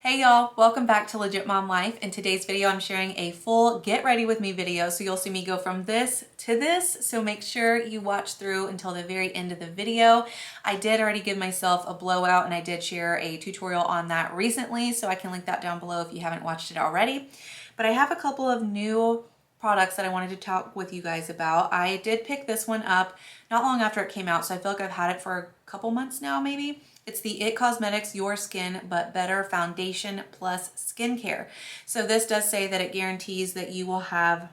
Hey y'all, welcome back to Legit Mom Life. In today's video, I'm sharing a full get ready with me video. So you'll see me go from this to this. So make sure you watch through until the very end of the video. I did already give myself a blowout and I did share a tutorial on that recently. So I can link that down below if you haven't watched it already. But I have a couple of new products that I wanted to talk with you guys about. I did pick this one up not long after it came out. So I feel like I've had it for a couple months now, maybe. It's the IT Cosmetics Your Skin But Better Foundation Plus Skincare. So this does say that it guarantees that you will have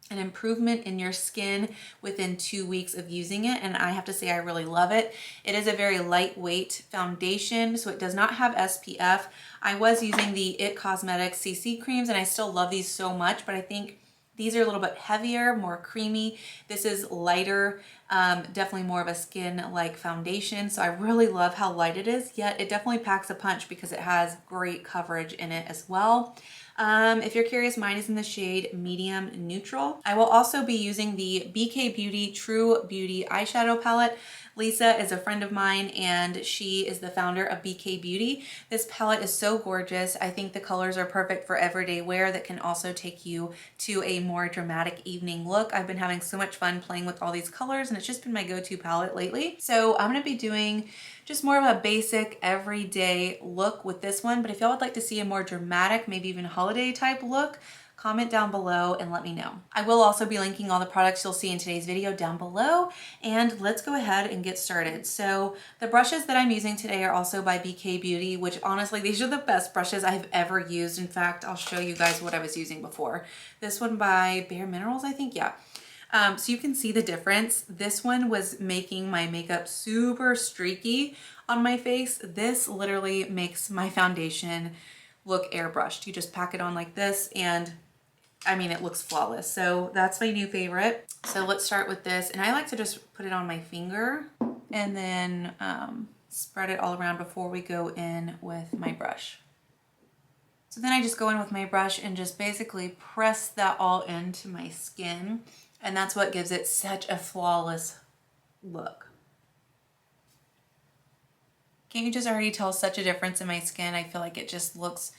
an improvement in your skin within 2 weeks of using it, and I have to say I really love it. It is a very lightweight foundation, so it does not have SPF. I was using the IT Cosmetics CC creams and I still love these so much, but I think these are a little bit heavier, more creamy. This is lighter, definitely more of a skin-like foundation. So I really love how light it is, yet it definitely packs a punch because it has great coverage in it as well. If you're curious, mine is in the shade Medium Neutral. I will also be using the BK Beauty True Beauty eyeshadow palette. Lisa is a friend of mine and she is the founder of BK Beauty. This palette is so gorgeous. I think the colors are perfect for everyday wear that can also take you to a more dramatic evening look. I've been having so much fun playing with all these colors and it's just been my go-to palette lately. So I'm gonna be doing just more of a basic everyday look with this one, but if y'all would like to see a more dramatic, maybe even holiday type look, comment down below and let me know. I will also be linking all the products you'll see in today's video down below, and let's go ahead and get started. So the brushes that I'm using today are also by BK Beauty, which honestly, these are the best brushes I've ever used. In fact, I'll show you guys what I was using before. This one by Bare Minerals, I think, yeah. So you can see the difference. This one was making my makeup super streaky on my face. This literally makes my foundation look airbrushed. You just pack it on like this and I mean, it looks flawless. So that's my new favorite. So let's start with this. And I like to just put it on my finger and then spread it all around before we go in with my brush. So then I just go in with my brush and just basically press that all into my skin. And that's what gives it such a flawless look. Can't you just already tell such a difference in my skin? I feel like it just looks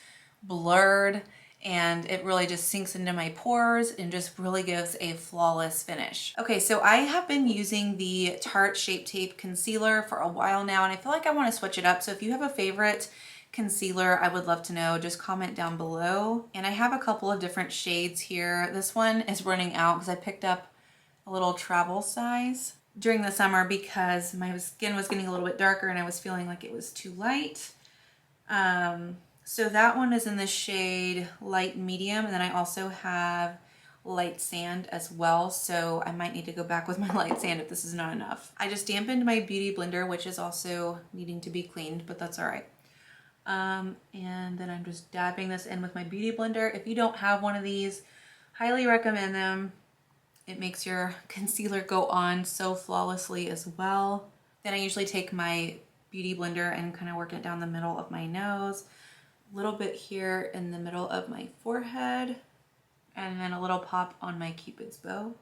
blurred and it really just sinks into my pores and just really gives a flawless finish. Okay, so I have been using the Tarte Shape Tape Concealer for a while now and I feel like I want to switch it up. So if you have a favorite concealer, I would love to know. Just comment down below. And I have a couple of different shades here. This one is running out because I picked up a little travel size during the summer because my skin was getting a little bit darker and I was feeling like it was too light. So that one is in the shade Light Medium, and then I also have Light Sand as well, so I might need to go back with my Light Sand if this is not enough. I just dampened my beauty blender, which is also needing to be cleaned, but that's all right. And then I'm just dabbing this in with my beauty blender. If you don't have one of these, highly recommend them. It makes your concealer go on so flawlessly as well. Then I usually take my beauty blender and kind of work it down the middle of my nose, a little bit here in the middle of my forehead, and then a little pop on my Cupid's bow.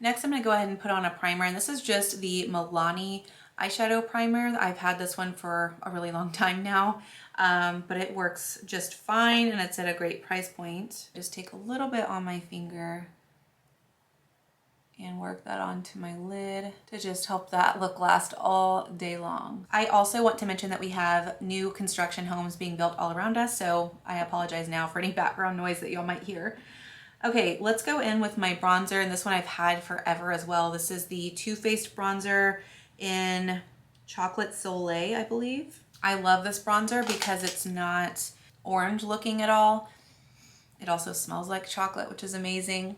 Next, I'm going to go ahead and put on a primer, and this is just the Milani eyeshadow primer. I've had this one for a really long time now, but it works just fine, and it's at a great price point. Just take a little bit on my finger and work that onto my lid to just help that look last all day long. I also want to mention that we have new construction homes being built all around us, so I apologize now for any background noise that y'all might hear. Okay, let's go in with my bronzer, and this one I've had forever as well. This is the Too Faced bronzer in Chocolate Soleil, I believe. I love this bronzer because it's not orange looking at all. It also smells like chocolate, which is amazing.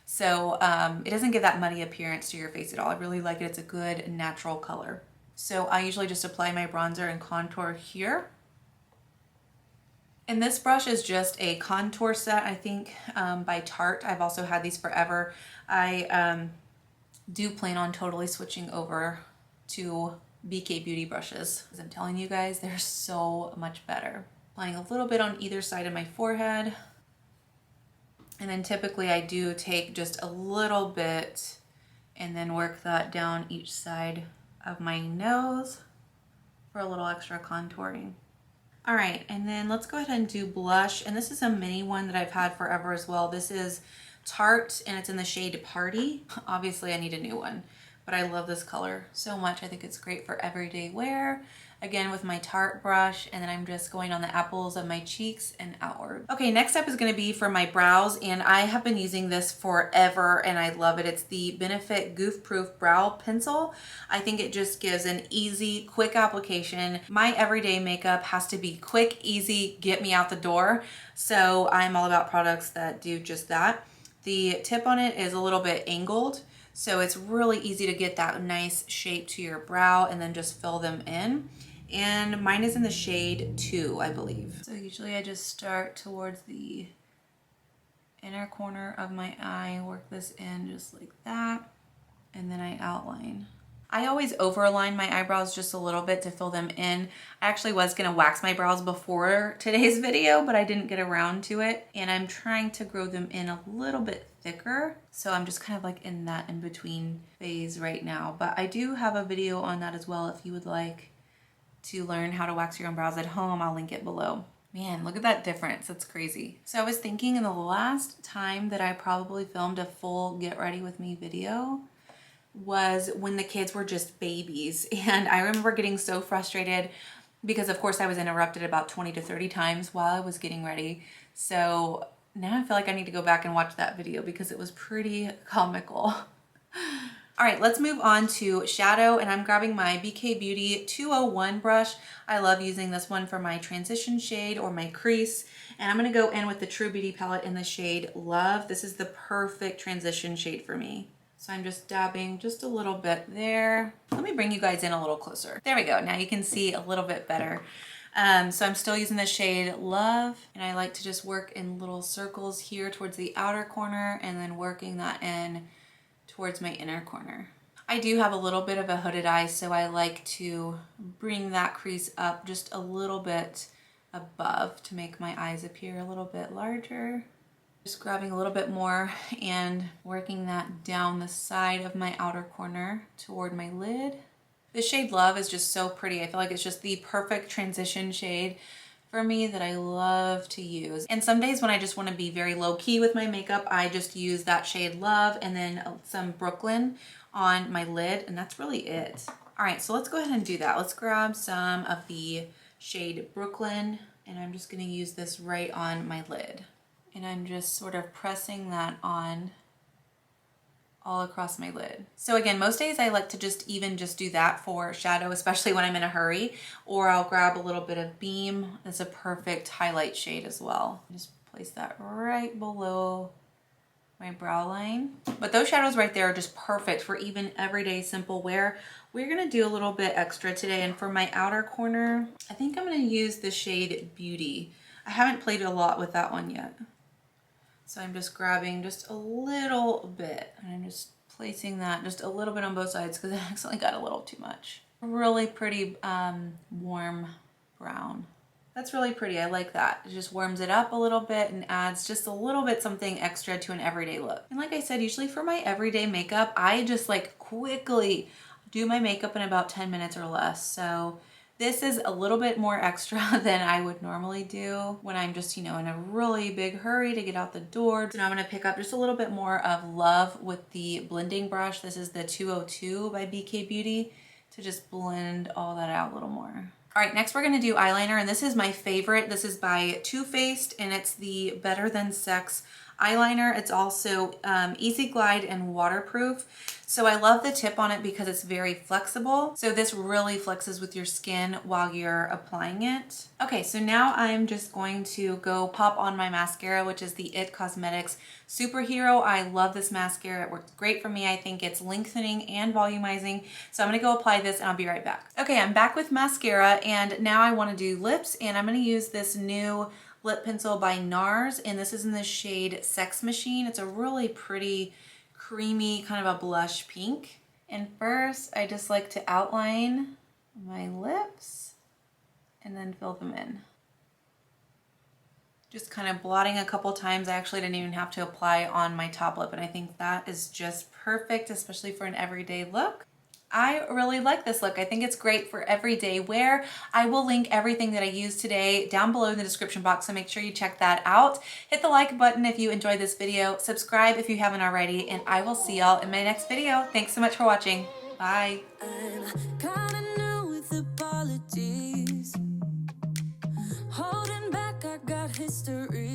So it doesn't give that muddy appearance to your face at all. I really like it. It's a good natural color. So I usually just apply my bronzer and contour here. And this brush is just a contour set, I think, by Tarte. I've also had these forever. I do plan on totally switching over to BK Beauty brushes. As I'm telling you guys, they're so much better. Applying a little bit on either side of my forehead. And then typically I do take just a little bit and then work that down each side of my nose for a little extra contouring. All right, and then let's go ahead and do blush. And this is a mini one that I've had forever as well. This is Tarte, and it's in the shade Party. Obviously, I need a new one, but I love this color so much. I think it's great for everyday wear. Again, with my Tarte brush, and then I'm just going on the apples of my cheeks and outward. Okay, next up is gonna be for my brows, and I have been using this forever, and I love it. It's the Benefit Goof Proof Brow Pencil. I think it just gives an easy, quick application. My everyday makeup has to be quick, easy, get me out the door. So I'm all about products that do just that. The tip on it is a little bit angled, so it's really easy to get that nice shape to your brow and then just fill them in. And mine is in the shade 2, I believe. So usually I just start towards the inner corner of my eye, work this in just like that, and then I outline. I always overalign my eyebrows just a little bit to fill them in. I actually was gonna wax my brows before today's video, but I didn't get around to it. And I'm trying to grow them in a little bit thicker. So I'm just kind of like in that in-between phase right now. But I do have a video on that as well if you would like to learn how to wax your own brows at home. I'll link it below. Man, look at that difference. That's crazy. So I was thinking in the last time that I probably filmed a full get ready with me video was when the kids were just babies. And I remember getting so frustrated because of course I was interrupted about 20 to 30 times while I was getting ready. So now I feel like I need to go back and watch that video because it was pretty comical. All right, let's move on to shadow, and I'm grabbing my BK Beauty 201 brush. I love using this one for my transition shade or my crease, and I'm gonna go in with the True Beauty palette in the shade Love. This is the perfect transition shade for me. So I'm just dabbing just a little bit there. Let me bring you guys in a little closer. There we go, now you can see a little bit better. So I'm still using the shade Love, and I like to just work in little circles here towards the outer corner and then working that in towards my inner corner. I do have a little bit of a hooded eye, so I like to bring that crease up just a little bit above to make my eyes appear a little bit larger. Just grabbing a little bit more and working that down the side of my outer corner toward my lid. The shade Love is just so pretty. I feel like it's just the perfect transition shade for me that I love to use. And some days when I just want to be very low key with my makeup, I just use that shade Love and then some Brooklyn on my lid, and that's really it. All right, so let's go ahead and do that. Let's grab some of the shade Brooklyn, and I'm just gonna use this right on my lid. And I'm just sort of pressing that on all across my lid. So again, most days I like to just do that for shadow, especially when I'm in a hurry, or I'll grab a little bit of Beam. It's a perfect highlight shade as well. Just place that right below my brow line. But those shadows right there are just perfect for even everyday simple wear. We're gonna do a little bit extra today, and for my outer corner, I think I'm gonna use the shade Beauty. I haven't played a lot with that one yet. So I'm just grabbing just a little bit, and I'm just placing that just a little bit on both sides because I accidentally got a little too much. Really pretty warm brown. That's really pretty, I like that. It just warms it up a little bit and adds just a little bit something extra to an everyday look. And like I said, usually for my everyday makeup, I just like quickly do my makeup in about 10 minutes or less. So this is a little bit more extra than I would normally do when I'm just, you know, in a really big hurry to get out the door. So now I'm gonna pick up just a little bit more of Love with the blending brush. This is the 202 by BK Beauty to just blend all that out a little more. All right, next we're gonna do eyeliner, and this is my favorite. This is by Too Faced, and it's the Better Than Sex eyeliner. It's also easy glide and waterproof. So I love the tip on it because it's very flexible. So this really flexes with your skin while you're applying it. Okay, so now I'm just going to go pop on my mascara, which is the It Cosmetics Superhero. I love this mascara. It works great for me. I think it's lengthening and volumizing. So I'm gonna go apply this and I'll be right back. Okay, I'm back with mascara, and now I wanna do lips, and I'm gonna use this new lip pencil by NARS, and this is in the shade Sex Machine. It's a really pretty, creamy, kind of a blush pink. And first, I just like to outline my lips and then fill them in. Just kind of blotting a couple times. I actually didn't even have to apply on my top lip, and I think that is just perfect, especially for an everyday look. I really like this look. I think it's great for everyday wear. I will link everything that I used today down below in the description box, so make sure you check that out. Hit the like button if you enjoyed this video, subscribe if you haven't already, and I will see y'all in my next video. Thanks so much for watching. Bye. I'm kinda new with apologies. Holding back, I got history.